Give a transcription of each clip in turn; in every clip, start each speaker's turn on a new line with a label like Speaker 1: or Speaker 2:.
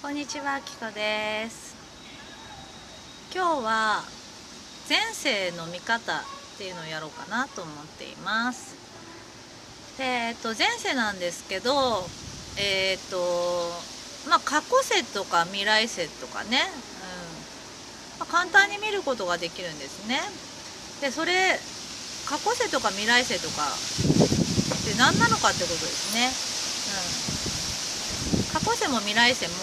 Speaker 1: こんにちは、きこです。今日は前世の見方っていうのをやろうかなと思っています。で、前世なんですけど、過去世とか未来世とかね、簡単に見ることができるんですね。で、それ過去世とか未来世とかって何なのかってことですね。過去世も未来世も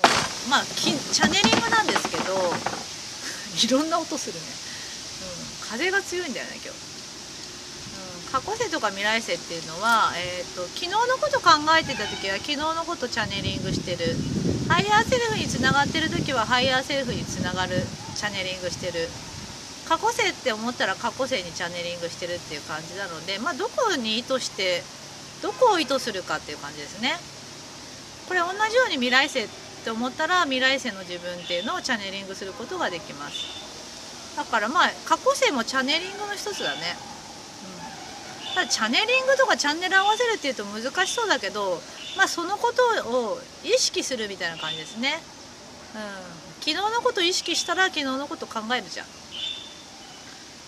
Speaker 1: チャネリングなんですけどいろんな音するね、風が強いんだよね今日。過去世とか未来世っていうのは、昨日のこと考えてた時は昨日のことチャネリングしてる、ハイヤーセルフにつながってる時はハイヤーセルフにつながるチャネリングしてる、過去世って思ったら過去世にチャネリングしてるっていう感じなので、どこに意図してどこを意図するかっていう感じですね。これ同じように未来世って思ったら未来世の自分っていうのをチャネリングすることができます。だから過去世もチャネリングの一つだね。ただチャネリングとかチャンネル合わせるっていうと難しそうだけど、そのことを意識するみたいな感じですね。昨日のことを意識したら昨日のこと考えるじゃん。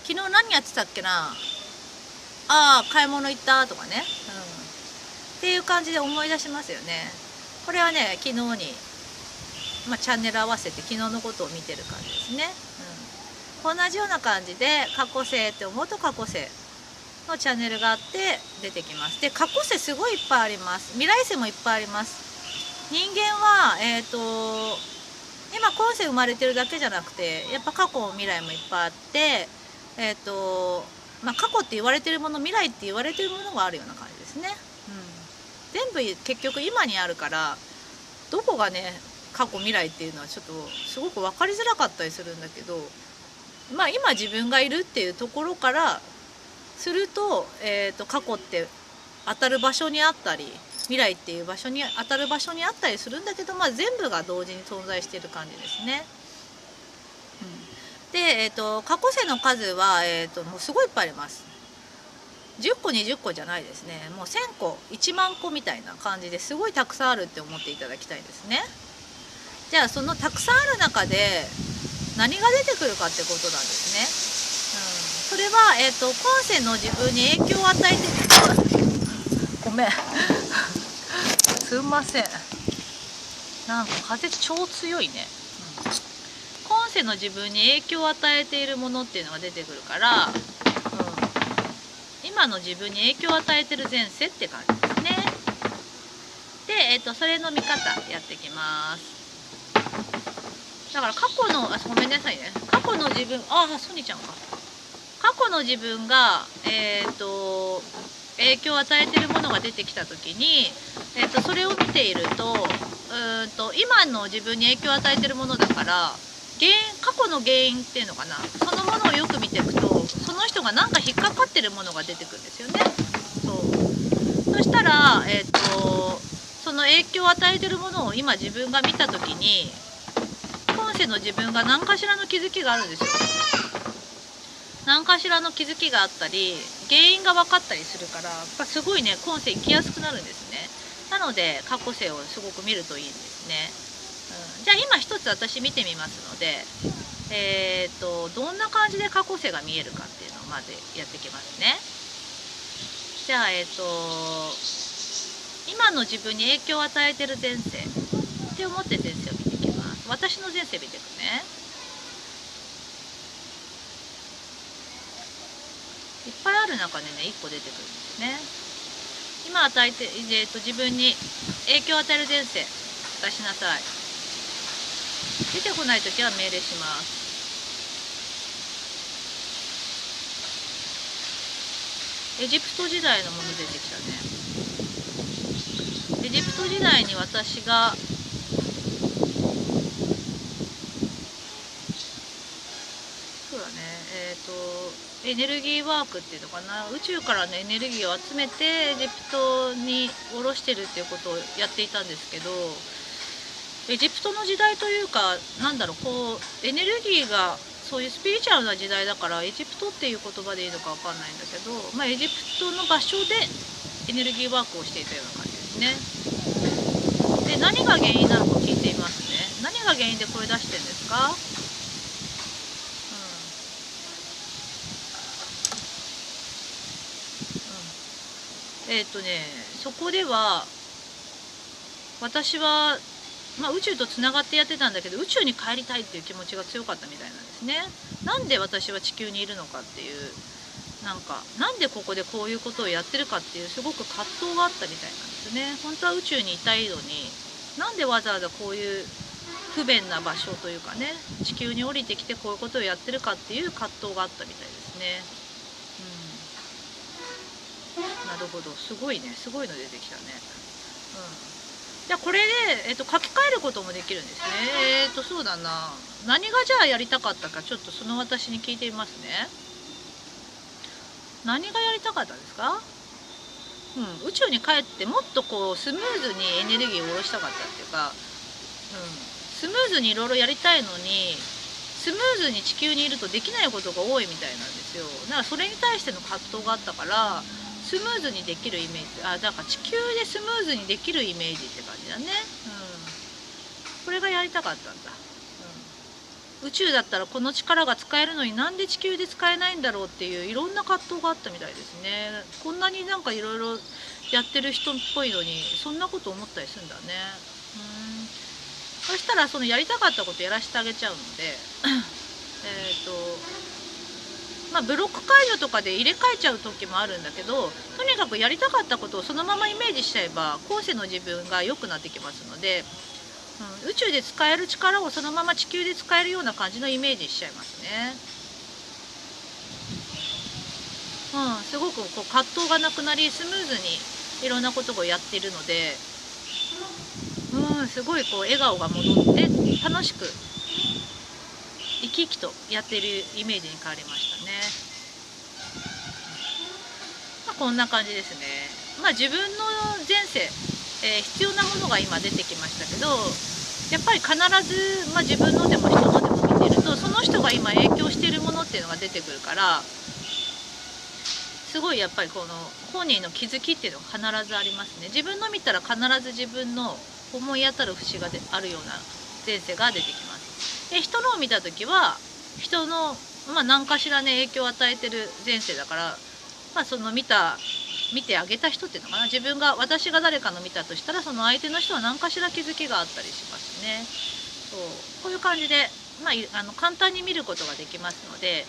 Speaker 1: 昨日何やってたっけな、買い物行ったとかね、っていう感じで思い出しますよね。これはね、昨日に、チャンネル合わせて昨日のことを見てる感じですね。同じような感じで過去世って思うと過去世のチャンネルがあって出てきます。で、過去世すごいいっぱいあります。未来世もいっぱいあります。人間は今今世生まれてるだけじゃなくて、やっぱ過去未来もいっぱいあって、過去って言われてるもの、未来って言われてるものがあるような感じですね。全部結局今にあるから、どこがね過去未来っていうのはちょっとすごく分かりづらかったりするんだけど、今自分がいるっていうところからすると、過去って当たる場所にあったり、未来っていう場所に当たる場所にあったりするんだけど、全部が同時に存在している感じですね。で、過去世の数は、もうすごいいっぱいあります。10個20個じゃないですね。もう1000個1万個みたいな感じですごいたくさんあるって思っていただきたいですね。じゃあそのたくさんある中で何が出てくるかってことなんですね。それは、今世の自分に影響を与えてごめんすんません、なんか風超強いね。今世の自分に影響を与えているものっていうのが出てくるから、今の自分に影響を与えてる前世って感じですね。で、それの見方やっていきます。だから過去のごめんなさいね、過去の自分ソニちゃんか、過去の自分が影響を与えてるものが出てきた時に、それを見ていると今の自分に影響を与えてるものだから、過去の原因っていうのかな、そのものをよく見ていくと、その人が何か引っかかってるものが出てくるんですよね。そしたら、その影響を与えてるものを今自分が見た時に、今世の自分が何かしらの気づきがあるんですよ。何かしらの気づきがあったり原因が分かったりするから、すごいね今世生きやすくなるんですね。なので過去世をすごく見るといいんですね。じゃあ今一つ私見てみますので、どんな感じで過去世が見えるかっていうのをまずやっていきますね。じゃあ今の自分に影響を与えてる前世って思って前世を見ていきます。私の前世見ていくね。いっぱいある中でね1個出てくるんですね。今与えて、自分に影響を与える前世出しなさい。出てこないときは命令します。エジプト時代のもの出てきたね。エジプト時代に私がそうだね、エネルギーワークっていうのかな、宇宙からのエネルギーを集めてエジプトに下ろしてるっていうことをやっていたんですけど、エジプトの時代というか、エネルギーがそういうスピリチュアルな時代だから、エジプトっていう言葉でいいのか分かんないんだけど、エジプトの場所でエネルギーワークをしていたような感じですね。で、何が原因なのか聞いていますね。が原因で声出してるんですか？そこでは私は、宇宙とつながってやってたんだけど、宇宙に帰りたいっていう気持ちが強かったみたいなんですね。なんで私は地球にいるのかっていう、なんでここでこういうことをやってるかっていうすごく葛藤があったみたいなんですね。本当は宇宙にいたいのに、なんでわざわざこういう不便な場所というかね、地球に降りてきてこういうことをやってるかっていう葛藤があったみたいですね。なるほど、すごいね、すごいの出てきたね。じゃあこれで、書き換えることもできるんですね。そうだな、何がじゃあやりたかったか、ちょっとその私に聞いてみますね。何がやりたかったんですか？宇宙に帰ってもっとこうスムーズにエネルギーを下ろしたかったっていうか、スムーズにいろいろやりたいのに、スムーズに地球にいるとできないことが多いみたいなんですよ。だからそれに対しての葛藤があったから、スムーズにできるイメージ、だから地球でスムーズにできるイメージって感じだね。これがやりたかったんだ。宇宙だったらこの力が使えるのになんで地球で使えないんだろうっていういろんな葛藤があったみたいですね。こんなにいろいろやってる人っぽいのにそんなこと思ったりするんだね。そしたらそのやりたかったことやらせてあげちゃうのでブロック解除とかで入れ替えちゃう時もあるんだけど、とにかくやりたかったことをそのままイメージしちゃえば後世の自分が良くなってきますので、宇宙で使える力をそのまま地球で使えるような感じのイメージしちゃいますね。すごくこう葛藤がなくなり、スムーズにいろんなことをやっているので、すごいこう笑顔が戻って楽しく生き生きとやっているイメージに変わりましたね。こんな感じですね。自分の前世、必要なものが今出てきましたけど、やっぱり必ず、自分のでも人のでも見てると、その人が今影響しているものっていうのが出てくるから、すごいやっぱりこの本人の気づきっていうのが必ずありますね。自分の見たら必ず自分の思い当たる節があるような前世が出てきます。で、人のを見た時は人の、何かしらね影響を与えてる前世だから、その見てあげた人っていうのかな、私が誰かの見たとしたら、その相手の人は何かしら気づきがあったりしますね。こういう感じで、簡単に見ることができますので、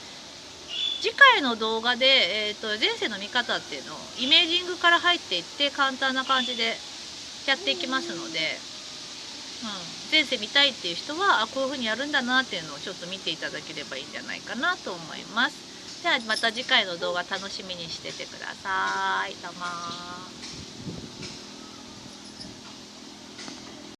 Speaker 1: 次回の動画で、前世の見方っていうのをイメージングから入っていって簡単な感じでやっていきますので、前世見たいっていう人はこういうふうにやるんだなっていうのをちょっと見ていただければいいんじゃないかなと思います。ではまた次回の動画楽しみにしててください。どうも。